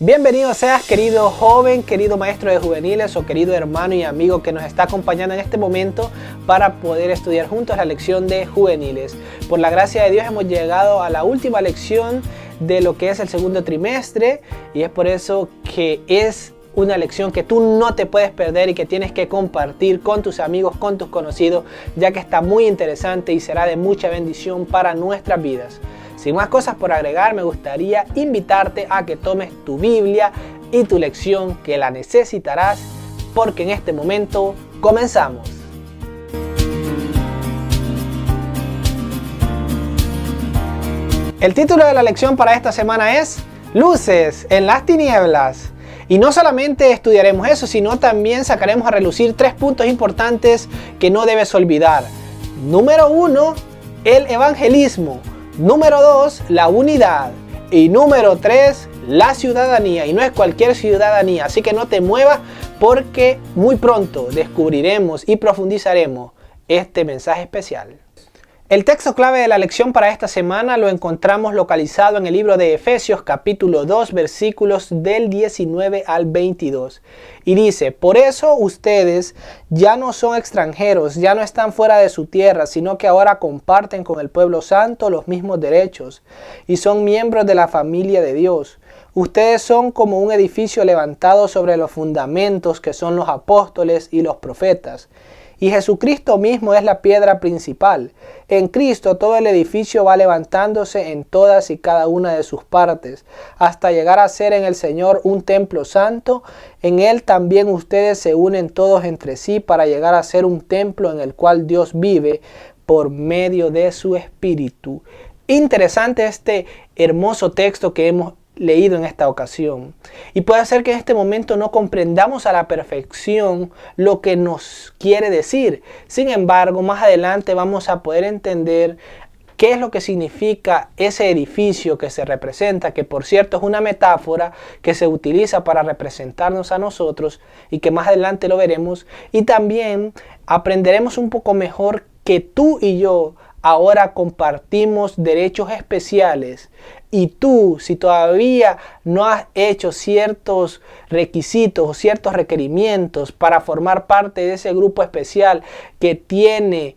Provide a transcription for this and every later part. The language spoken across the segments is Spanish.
Bienvenido seas, querido joven, querido maestro de juveniles o querido hermano y amigo que nos está acompañando en este momento para poder estudiar juntos la lección de juveniles. Por la gracia de Dios hemos llegado a la última lección de lo que es el segundo trimestre y es por eso que es una lección que tú no te puedes perder y que tienes que compartir con tus amigos, con tus conocidos, ya que está muy interesante y será de mucha bendición para nuestras vidas. Sin más cosas por agregar, me gustaría invitarte a que tomes tu Biblia y tu lección, que la necesitarás, porque en este momento comenzamos. El título de la lección para esta semana es Luces en las tinieblas. Y no solamente estudiaremos eso, sino también sacaremos a relucir 3 puntos importantes que no debes olvidar. Número 1, el evangelismo. Número 2, la unidad. Y número 3, la ciudadanía. Y no es cualquier ciudadanía, así que no te muevas porque muy pronto descubriremos y profundizaremos este mensaje especial. El texto clave de la lección para esta semana lo encontramos localizado en el libro de Efesios capítulo 2 versículos del 19 al 22. Y dice: por eso ustedes ya no son extranjeros, ya no están fuera de su tierra, sino que ahora comparten con el pueblo santo los mismos derechos y son miembros de la familia de Dios. Ustedes son como un edificio levantado sobre los fundamentos que son los apóstoles y los profetas. Y Jesucristo mismo es la piedra principal. En Cristo todo el edificio va levantándose en todas y cada una de sus partes, hasta llegar a ser en el Señor un templo santo. En Él también ustedes se unen todos entre sí para llegar a ser un templo en el cual Dios vive por medio de su Espíritu. Interesante este hermoso texto que hemos leído en esta ocasión, y puede ser que en este momento no comprendamos a la perfección lo que nos quiere decir. Sin embargo, más adelante vamos a poder entender qué es lo que significa ese edificio que se representa, que por cierto es una metáfora que se utiliza para representarnos a nosotros y que más adelante lo veremos, y también aprenderemos un poco mejor que tú y yo ahora compartimos derechos especiales. Y tú, si todavía no has hecho ciertos requisitos o ciertos requerimientos para formar parte de ese grupo especial que tiene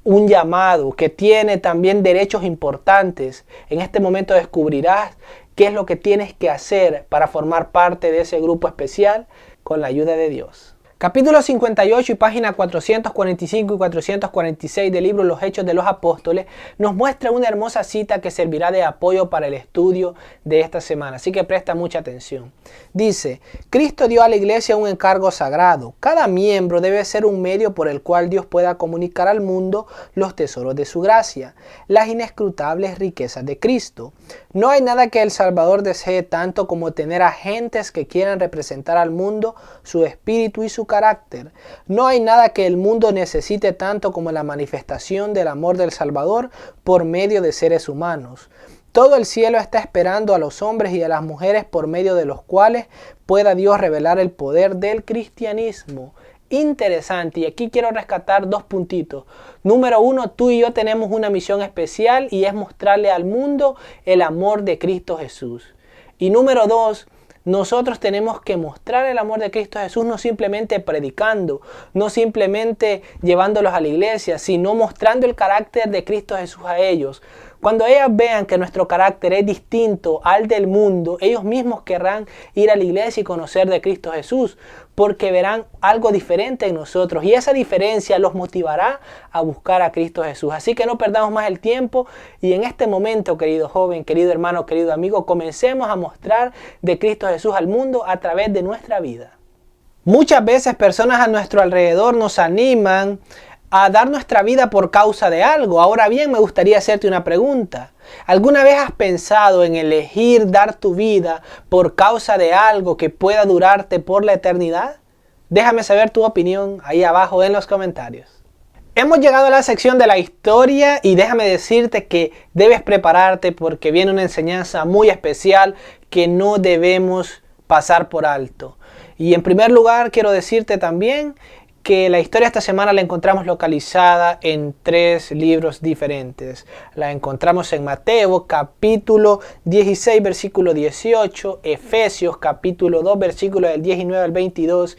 un llamado, que tiene también derechos importantes, en este momento descubrirás qué es lo que tienes que hacer para formar parte de ese grupo especial con la ayuda de Dios. Capítulo 58 y página 445 y 446 del libro Los Hechos de los Apóstoles nos muestra una hermosa cita que servirá de apoyo para el estudio de esta semana. Así que presta mucha atención. Dice: Cristo dio a la iglesia un encargo sagrado. Cada miembro debe ser un medio por el cual Dios pueda comunicar al mundo los tesoros de su gracia, las inescrutables riquezas de Cristo. No hay nada que el Salvador desee tanto como tener agentes que quieran representar al mundo su espíritu y su carácter. No hay nada que el mundo necesite tanto como la manifestación del amor del Salvador por medio de seres humanos. Todo el cielo está esperando a los hombres y a las mujeres por medio de los cuales pueda Dios revelar el poder del cristianismo. Interesante, y aquí quiero rescatar 2 puntitos. Número 1, tú y yo tenemos una misión especial y es mostrarle al mundo el amor de Cristo Jesús. Y número 2, nosotros tenemos que mostrar el amor de Cristo Jesús no simplemente predicando, no simplemente llevándolos a la iglesia, sino mostrando el carácter de Cristo Jesús a ellos. Cuando ellas vean que nuestro carácter es distinto al del mundo, ellos mismos querrán ir a la iglesia y conocer de Cristo Jesús, porque verán algo diferente en nosotros y esa diferencia los motivará a buscar a Cristo Jesús. Así que no perdamos más el tiempo y en este momento, querido joven, querido hermano, querido amigo, comencemos a mostrar de Cristo Jesús al mundo a través de nuestra vida. Muchas veces personas a nuestro alrededor nos animan a dar nuestra vida por causa de algo. Ahora bien, me gustaría hacerte una pregunta. ¿Alguna vez has pensado en elegir dar tu vida por causa de algo que pueda durarte por la eternidad? Déjame saber tu opinión ahí abajo en los comentarios. Hemos llegado a la sección de la historia y déjame decirte que debes prepararte porque viene una enseñanza muy especial que no debemos pasar por alto. Y en primer lugar quiero decirte también que la historia de esta semana la encontramos localizada en 3 libros diferentes. La encontramos en Mateo capítulo 16 versículo 18, Efesios capítulo 2 versículo del 19 al 22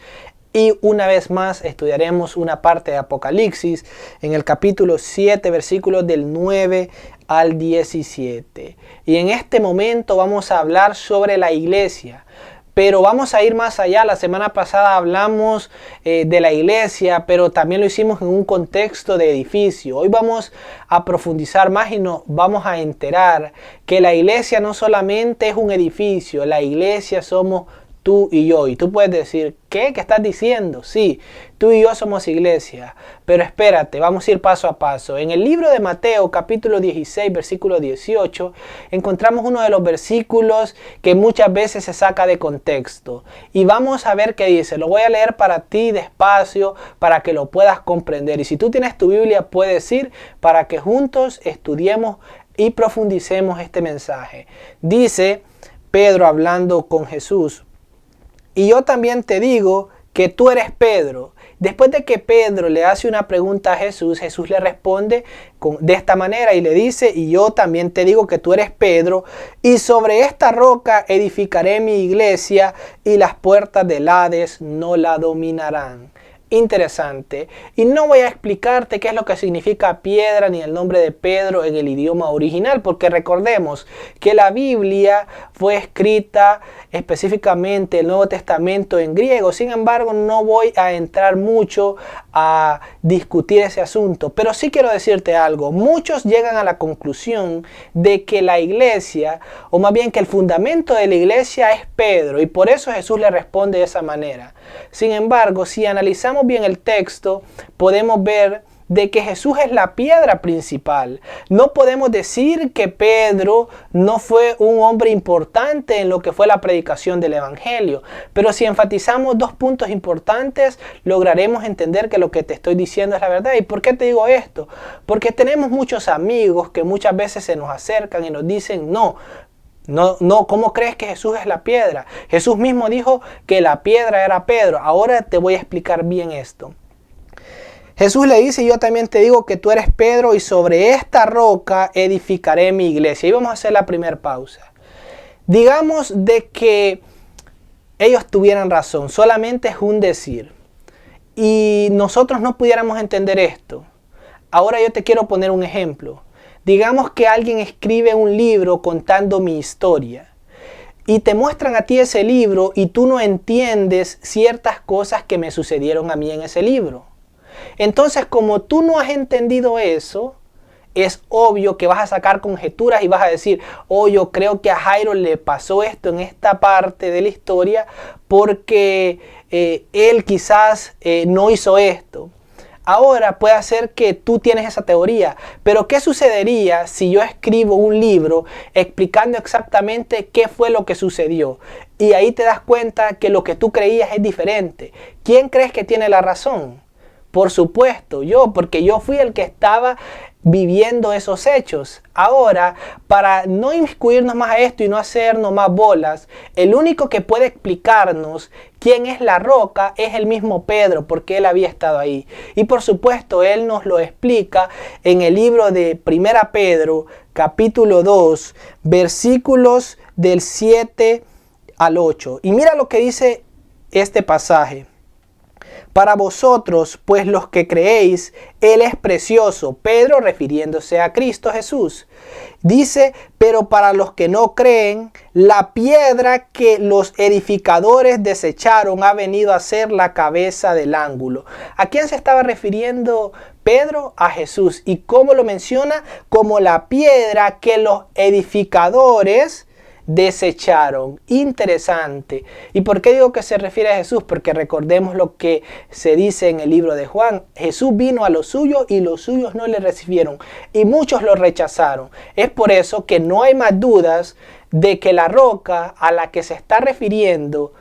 y una vez más estudiaremos una parte de Apocalipsis en el capítulo 7 versículos del 9 al 17. Y en este momento vamos a hablar sobre la iglesia. Pero vamos a ir más allá. La semana pasada hablamos de la iglesia, pero también lo hicimos en un contexto de edificio. Hoy vamos a profundizar más y nos vamos a enterar que la iglesia no solamente es un edificio, la iglesia somos tú y yo. Y tú puedes decir, ¿qué estás diciendo? Sí, tú y yo somos iglesia. Pero espérate, vamos a ir paso a paso. En el libro de Mateo, capítulo 16, versículo 18, encontramos uno de los versículos que muchas veces se saca de contexto. Y vamos a ver qué dice. Lo voy a leer para ti despacio, para que lo puedas comprender. Y si tú tienes tu Biblia, puedes ir para que juntos estudiemos y profundicemos este mensaje. Dice Pedro hablando con Jesús: y yo también te digo que tú eres Pedro. Después de que Pedro le hace una pregunta a Jesús, Jesús le responde de esta manera y le dice: y yo también te digo que tú eres Pedro, y sobre esta roca edificaré mi iglesia, y las puertas del Hades no la dominarán. Interesante. Y no voy a explicarte qué es lo que significa piedra ni el nombre de Pedro en el idioma original, porque recordemos que la Biblia fue escrita específicamente el Nuevo Testamento en griego. Sin embargo, no voy a entrar mucho a discutir ese asunto, pero sí quiero decirte algo. Muchos llegan a la conclusión de que la iglesia, o más bien que el fundamento de la iglesia es Pedro, y por eso Jesús le responde de esa manera. Sin embargo, si analizamos bien el texto, podemos ver de que Jesús es la piedra principal. No podemos decir que Pedro no fue un hombre importante en lo que fue la predicación del evangelio, pero si enfatizamos 2 puntos importantes, lograremos entender que lo que te estoy diciendo es la verdad. ¿Y por qué te digo esto? Porque tenemos muchos amigos que muchas veces se nos acercan y nos dicen: no, ¿cómo crees que Jesús es la piedra? Jesús mismo dijo que la piedra era Pedro. Ahora te voy a explicar bien esto. Jesús le dice: yo también te digo que tú eres Pedro, y sobre esta roca edificaré mi iglesia. Y vamos a hacer la primera pausa. Digamos de que ellos tuvieran razón, solamente es un decir, y nosotros no pudiéramos entender esto. Ahora yo te quiero poner un ejemplo. Digamos que alguien escribe un libro contando mi historia y te muestran a ti ese libro y tú no entiendes ciertas cosas que me sucedieron a mí en ese libro. Entonces, como tú no has entendido eso, es obvio que vas a sacar conjeturas y vas a decir: oh, yo creo que a Jairo le pasó esto en esta parte de la historia porque él quizás no hizo esto. Ahora puede ser que tú tienes esa teoría, pero ¿qué sucedería si yo escribo un libro explicando exactamente qué fue lo que sucedió? Y ahí te das cuenta que lo que tú creías es diferente. ¿Quién crees que tiene la razón? Por supuesto, yo, porque yo fui el que estaba viviendo esos hechos. Ahora, para no inmiscuirnos más a esto y no hacernos más bolas, el único que puede explicarnos quién es la roca es el mismo Pedro, porque él había estado ahí. Y por supuesto, él nos lo explica en el libro de 1 Pedro, capítulo 2, versículos del 7 al 8. Y mira lo que dice este pasaje. Para vosotros, pues los que creéis, Él es precioso. Pedro refiriéndose a Cristo Jesús. Dice: pero para los que no creen, la piedra que los edificadores desecharon ha venido a ser la cabeza del ángulo. ¿A quién se estaba refiriendo Pedro? A Jesús. ¿Y cómo lo menciona? Como la piedra que los edificadores desecharon. Interesante. ¿Y por qué digo que se refiere a Jesús? Porque recordemos lo que se dice en el libro de Juan. Jesús vino a los suyos y los suyos no le recibieron, y muchos lo rechazaron. Es por eso que no hay más dudas de que la roca a la que se está refiriendo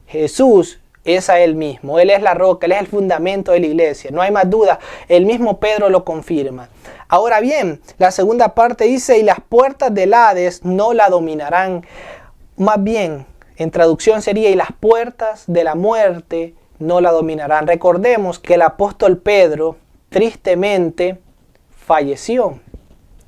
Jesús es a Él mismo. Él es la roca, Él es el fundamento de la iglesia. No hay más duda. El mismo Pedro lo confirma. Ahora bien, la segunda parte dice: y las puertas del Hades no la dominarán. Más bien, en traducción sería: y las puertas de la muerte no la dominarán. Recordemos que el apóstol Pedro tristemente falleció.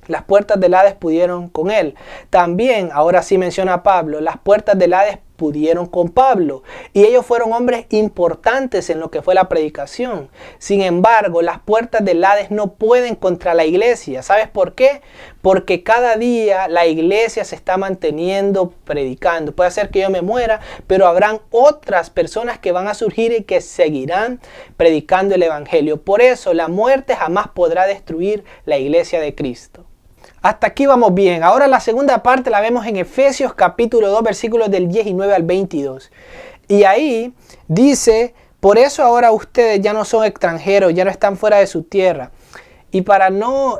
Las puertas del Hades pudieron con él. También, ahora sí menciona Pablo, las puertas del Hades pudieron con Pablo. Y ellos fueron hombres importantes en lo que fue la predicación. Sin embargo, las puertas del Hades no pueden contra la iglesia. ¿Sabes por qué? Porque cada día la iglesia se está manteniendo predicando. Puede ser que yo me muera, pero habrán otras personas que van a surgir y que seguirán predicando el evangelio. Por eso la muerte jamás podrá destruir la iglesia de Cristo. Hasta aquí vamos bien. Ahora la segunda parte la vemos en Efesios capítulo 2, versículos del 19 al 22. Y ahí dice, por eso ahora ustedes ya no son extranjeros, ya no están fuera de su tierra. Y para no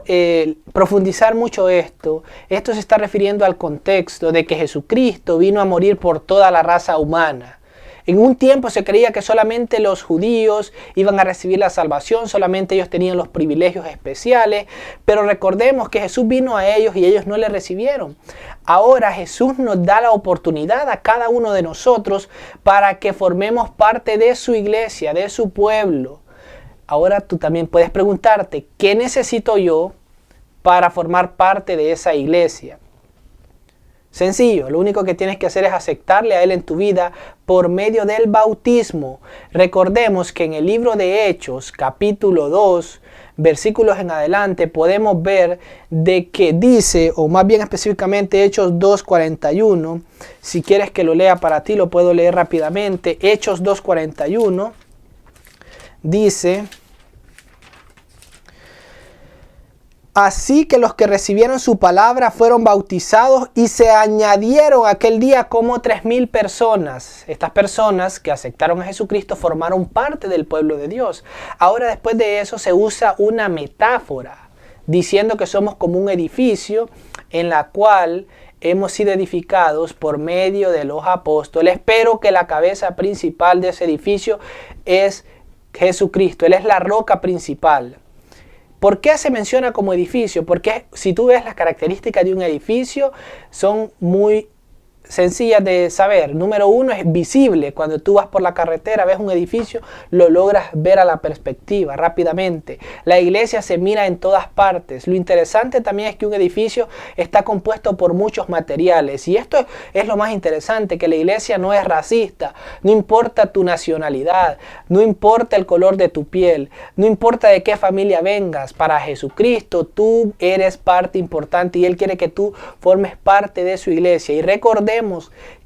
profundizar mucho esto se está refiriendo al contexto de que Jesucristo vino a morir por toda la raza humana. En un tiempo se creía que solamente los judíos iban a recibir la salvación, solamente ellos tenían los privilegios especiales, pero recordemos que Jesús vino a ellos y ellos no le recibieron. Ahora Jesús nos da la oportunidad a cada uno de nosotros para que formemos parte de su iglesia, de su pueblo. Ahora tú también puedes preguntarte, ¿qué necesito yo para formar parte de esa iglesia? Sencillo, lo único que tienes que hacer es aceptarle a Él en tu vida por medio del bautismo. Recordemos que en el libro de Hechos, capítulo 2, versículos en adelante, podemos ver de que dice, o más bien específicamente Hechos 2:41, si quieres que lo lea para ti, lo puedo leer rápidamente. Hechos 2:41 dice: así que los que recibieron su palabra fueron bautizados y se añadieron aquel día como 3,000 personas. Estas personas que aceptaron a Jesucristo formaron parte del pueblo de Dios. Ahora después de eso se usa una metáfora diciendo que somos como un edificio en la cual hemos sido edificados por medio de los apóstoles, pero que la cabeza principal de ese edificio es Jesucristo. Él es la roca principal. ¿Por qué se menciona como edificio? Porque si tú ves las características de un edificio, son muy sencillas de saber. Número uno, es visible. Cuando tú vas por la carretera, ves un edificio, lo logras ver a la perspectiva rápidamente. La iglesia se mira en todas partes. Lo interesante también es que un edificio está compuesto por muchos materiales. Y esto es lo más interesante, que la iglesia no es racista. No importa tu nacionalidad, no importa el color de tu piel, no importa de qué familia vengas. Para Jesucristo tú eres parte importante y Él quiere que tú formes parte de su iglesia. Y recordemos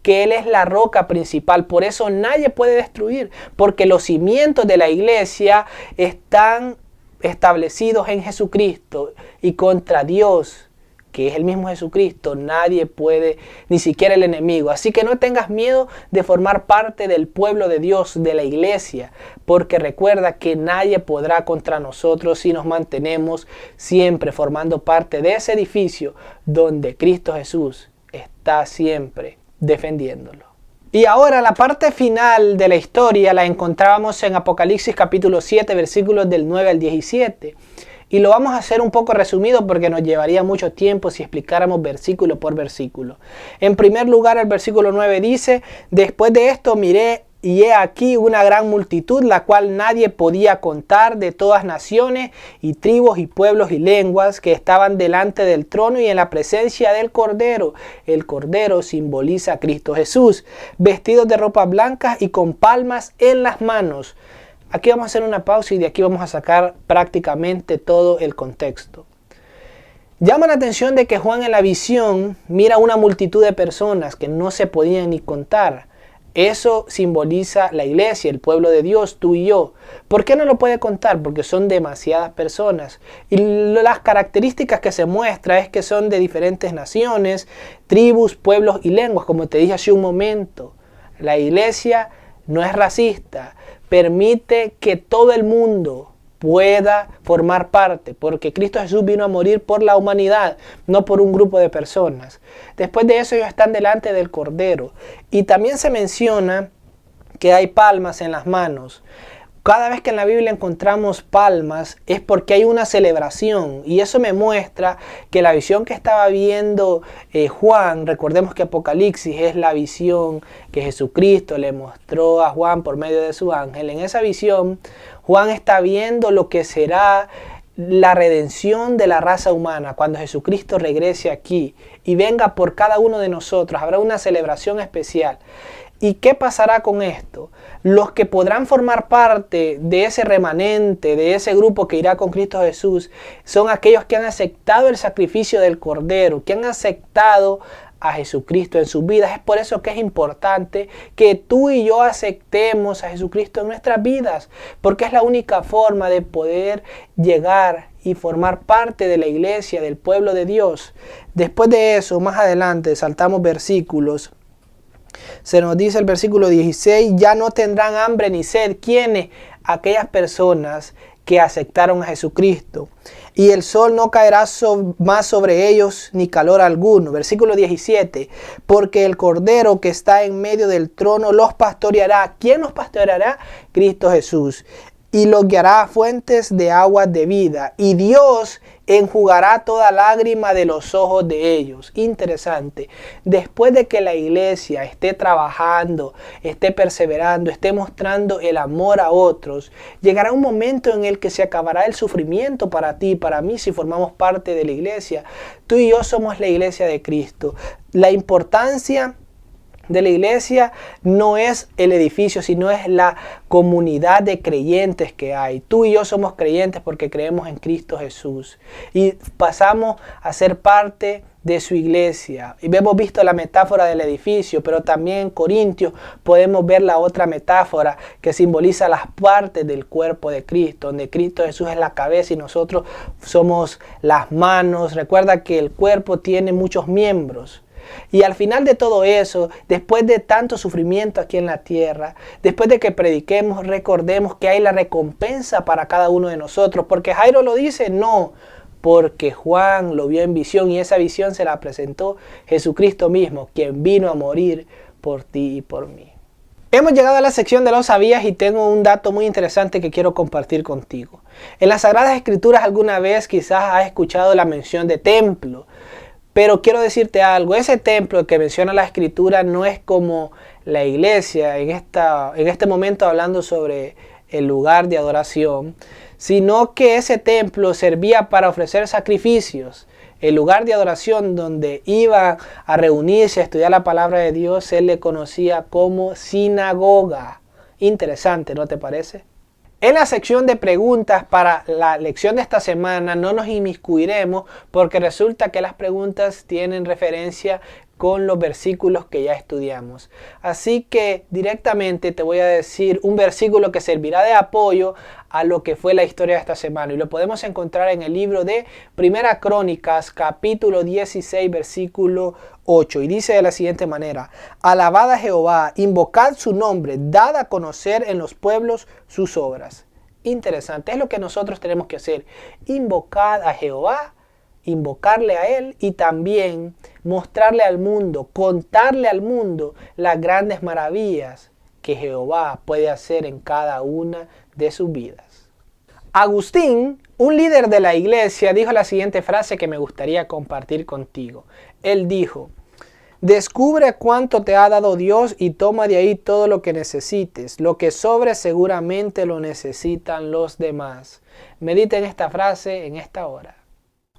que Él es la roca principal, por eso nadie puede destruir, porque los cimientos de la iglesia están establecidos en Jesucristo, y contra Dios, que es el mismo Jesucristo, nadie puede, ni siquiera el enemigo. Así que no tengas miedo de formar parte del pueblo de Dios, de la iglesia, porque recuerda que nadie podrá contra nosotros si nos mantenemos siempre formando parte de ese edificio donde Cristo Jesús está siempre defendiéndolo. Y ahora la parte final de la historia la encontrábamos en Apocalipsis capítulo 7, versículos del 9 al 17. Y lo vamos a hacer un poco resumido porque nos llevaría mucho tiempo si explicáramos versículo por versículo. En primer lugar, el versículo 9 dice: después de esto miré y he aquí una gran multitud, la cual nadie podía contar, de todas naciones y tribus y pueblos y lenguas, que estaban delante del trono y en la presencia del Cordero. El Cordero simboliza a Cristo Jesús, vestidos de ropas blancas y con palmas en las manos. Aquí vamos a hacer una pausa y de aquí vamos a sacar prácticamente todo el contexto. Llama la atención de que Juan en la visión mira una multitud de personas que no se podían ni contar. Eso simboliza la iglesia, el pueblo de Dios, tú y yo. ¿Por qué no lo puede contar? Porque son demasiadas personas. Y las características que se muestra es que son de diferentes naciones, tribus, pueblos y lenguas, como te dije hace un momento. La iglesia no es racista, permite que todo el mundo pueda formar parte, porque Cristo Jesús vino a morir por la humanidad, no por un grupo de personas. Después de eso ellos están delante del Cordero. Y también se menciona que hay palmas en las manos. Cada vez que en la Biblia encontramos palmas es porque hay una celebración, y eso me muestra que la visión que estaba viendo Juan, recordemos que Apocalipsis es la visión que Jesucristo le mostró a Juan por medio de su ángel. En esa visión Juan está viendo lo que será la redención de la raza humana cuando Jesucristo regrese aquí y venga por cada uno de nosotros. Habrá una celebración especial. ¿Y qué pasará con esto? Los que podrán formar parte de ese remanente, de ese grupo que irá con Cristo Jesús, son aquellos que han aceptado el sacrificio del Cordero, que han aceptado a Jesucristo en sus vidas. Es por eso que es importante que tú y yo aceptemos a Jesucristo en nuestras vidas, porque es la única forma de poder llegar y formar parte de la iglesia, del pueblo de Dios. Después de eso, más adelante, saltamos versículos. Se nos dice el versículo 16, ya no tendrán hambre ni sed. ¿Quiénes? Aquellas personas que aceptaron a Jesucristo. Y el sol no caerá más sobre ellos, ni calor alguno. Versículo 17, porque el Cordero que está en medio del trono los pastoreará. ¿Quién los pastoreará? Cristo Jesús. Y los guiará a fuentes de aguas de vida. Y Dios enjugará toda lágrima de los ojos de ellos. Interesante. Después de que la iglesia esté trabajando, esté perseverando, esté mostrando el amor a otros, llegará un momento en el que se acabará el sufrimiento para ti y para mí si formamos parte de la iglesia. Tú y yo somos la iglesia de Cristo. La importancia de la iglesia no es el edificio, sino es la comunidad de creyentes que hay. Tú y yo somos creyentes porque creemos en Cristo Jesús y pasamos a ser parte de su iglesia. Y hemos visto la metáfora del edificio, pero también en Corintios podemos ver la otra metáfora que simboliza las partes del cuerpo de Cristo, donde Cristo Jesús es la cabeza y nosotros somos las manos. Recuerda que el cuerpo tiene muchos miembros. Y al final de todo eso, después de tanto sufrimiento aquí en la tierra, después de que prediquemos, recordemos que hay la recompensa para cada uno de nosotros. ¿Porque Jairo lo dice? No, porque Juan lo vio en visión y esa visión se la presentó Jesucristo mismo, quien vino a morir por ti y por mí. Hemos llegado a la sección de los sabías y tengo un dato muy interesante que quiero compartir contigo. En las Sagradas Escrituras alguna vez quizás has escuchado la mención de templo. Pero quiero decirte algo, ese templo que menciona la Escritura no es como la iglesia en este momento hablando sobre el lugar de adoración, sino que ese templo servía para ofrecer sacrificios. El lugar de adoración donde iba a reunirse a estudiar la palabra de Dios, se le conocía como sinagoga. Interesante, ¿no te parece? En la sección de preguntas para la lección de esta semana no nos inmiscuiremos porque resulta que las preguntas tienen referencia con los versículos que ya estudiamos. Así que directamente te voy a decir un versículo que servirá de apoyo a lo que fue la historia de esta semana. Y lo podemos encontrar en el libro de Primera Crónicas, capítulo 16, versículo 8. Y dice de la siguiente manera: alabad a Jehová, invocad su nombre, dad a conocer en los pueblos sus obras. Interesante, es lo que nosotros tenemos que hacer. Invocar a Jehová, invocarle a Él y también mostrarle al mundo, contarle al mundo las grandes maravillas que Jehová puede hacer en cada una de sus vidas. Agustín, un líder de la iglesia, dijo la siguiente frase que me gustaría compartir contigo. Él dijo: descubre cuánto te ha dado Dios y toma de ahí todo lo que necesites. Lo que sobre seguramente lo necesitan los demás. Medita en esta frase en esta hora.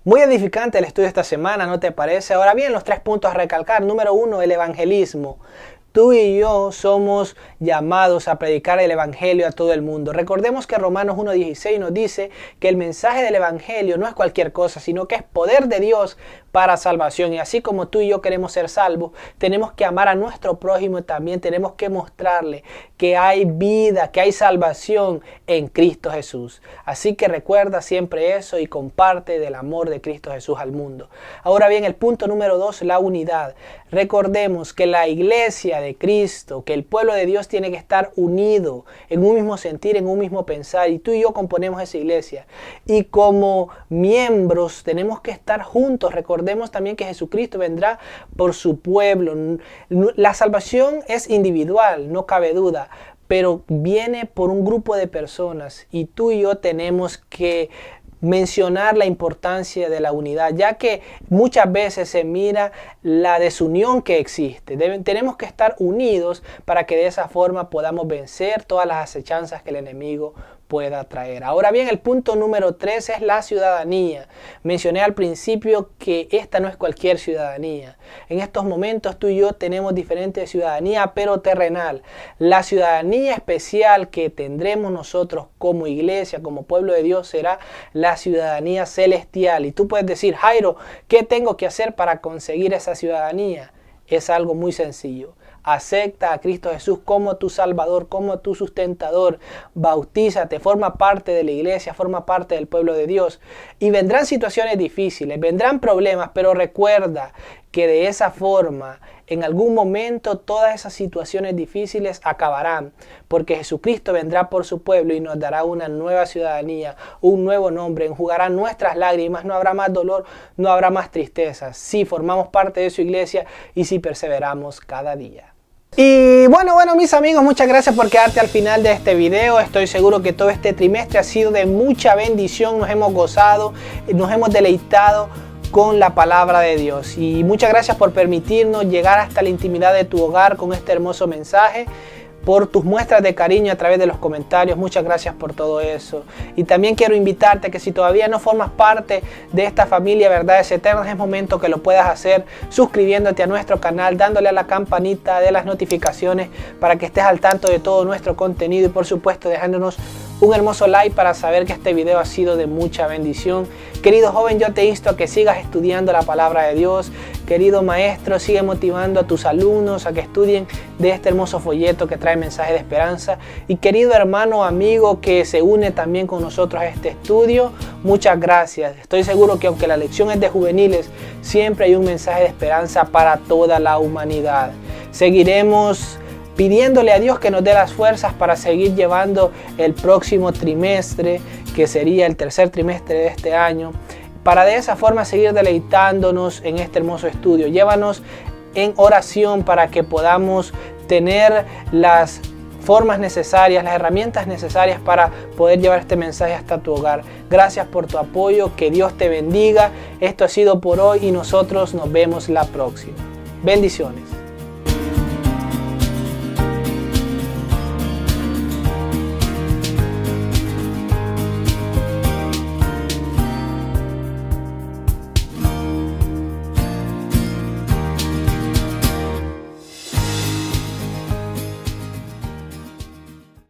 Muy edificante el estudio de esta semana, ¿no te parece? Ahora bien, los 3 puntos a recalcar. Número 1, el evangelismo. Tú y yo somos llamados a predicar el evangelio a todo el mundo. Recordemos que Romanos 1:16 nos dice que el mensaje del evangelio no es cualquier cosa, sino que es poder de Dios para salvación. Y así como tú y yo queremos ser salvos, tenemos que amar a nuestro prójimo y también tenemos que mostrarle que hay vida, que hay salvación en Cristo Jesús. Así que recuerda siempre eso y comparte del amor de Cristo Jesús al mundo. Ahora bien, el punto número 2, la unidad. Recordemos que la iglesia de Cristo, que el pueblo de Dios tiene que estar unido en un mismo sentir, en un mismo pensar. Y tú y yo componemos esa iglesia. Y como miembros tenemos que estar juntos. Recordemos también que Jesucristo vendrá por su pueblo. La salvación es individual, no cabe duda. pero viene por un grupo de personas y tú y yo tenemos que mencionar la importancia de la unidad, ya que muchas veces se mira la desunión que existe. Tenemos que estar unidos para que de esa forma podamos vencer todas las acechanzas que el enemigo pueda traer. Ahora bien, el punto número 3 es la ciudadanía. Mencioné al principio que esta no es cualquier ciudadanía. En estos momentos tú y yo tenemos diferente ciudadanía, pero terrenal. La ciudadanía especial que tendremos nosotros como iglesia, como pueblo de Dios, será la ciudadanía celestial. Y tú puedes decir, Jairo, ¿qué tengo que hacer para conseguir esa ciudadanía? Es algo muy sencillo. Acepta a Cristo Jesús como tu Salvador, como tu sustentador. Bautízate, forma parte de la iglesia, forma parte del pueblo de Dios. Y vendrán situaciones difíciles, vendrán problemas, pero recuerda que de esa forma, en algún momento, todas esas situaciones difíciles acabarán, porque Jesucristo vendrá por su pueblo y nos dará una nueva ciudadanía, un nuevo nombre, enjugará nuestras lágrimas, no habrá más dolor, no habrá más tristeza, si formamos parte de su iglesia y si perseveramos cada día. Y bueno, mis amigos, muchas gracias por quedarte al final de este video. Estoy seguro que todo este trimestre ha sido de mucha bendición, nos hemos gozado, nos hemos deleitado con la palabra de Dios. Y muchas gracias por permitirnos llegar hasta la intimidad de tu hogar con este hermoso mensaje, por tus muestras de cariño a través de los comentarios. Muchas gracias por todo eso. Y también quiero invitarte a que si todavía no formas parte de esta familia Verdades Eternas, es momento que lo puedas hacer suscribiéndote a nuestro canal, dándole a la campanita de las notificaciones para que estés al tanto de todo nuestro contenido y por supuesto dejándonos un hermoso like para saber que este video ha sido de mucha bendición. Querido joven, yo te insto a que sigas estudiando la palabra de Dios. Querido maestro, sigue motivando a tus alumnos a que estudien de este hermoso folleto que trae mensaje de esperanza. Y querido hermano, amigo que se une también con nosotros a este estudio, muchas gracias. Estoy seguro que aunque la lección es de juveniles, siempre hay un mensaje de esperanza para toda la humanidad. Seguiremos pidiéndole a Dios que nos dé las fuerzas para seguir llevando el próximo trimestre, que sería el tercer trimestre de este año, para de esa forma seguir deleitándonos en este hermoso estudio. Llévanos en oración para que podamos tener las formas necesarias, las herramientas necesarias para poder llevar este mensaje hasta tu hogar. Gracias por tu apoyo, que Dios te bendiga. Esto ha sido por hoy y nosotros nos vemos la próxima. Bendiciones.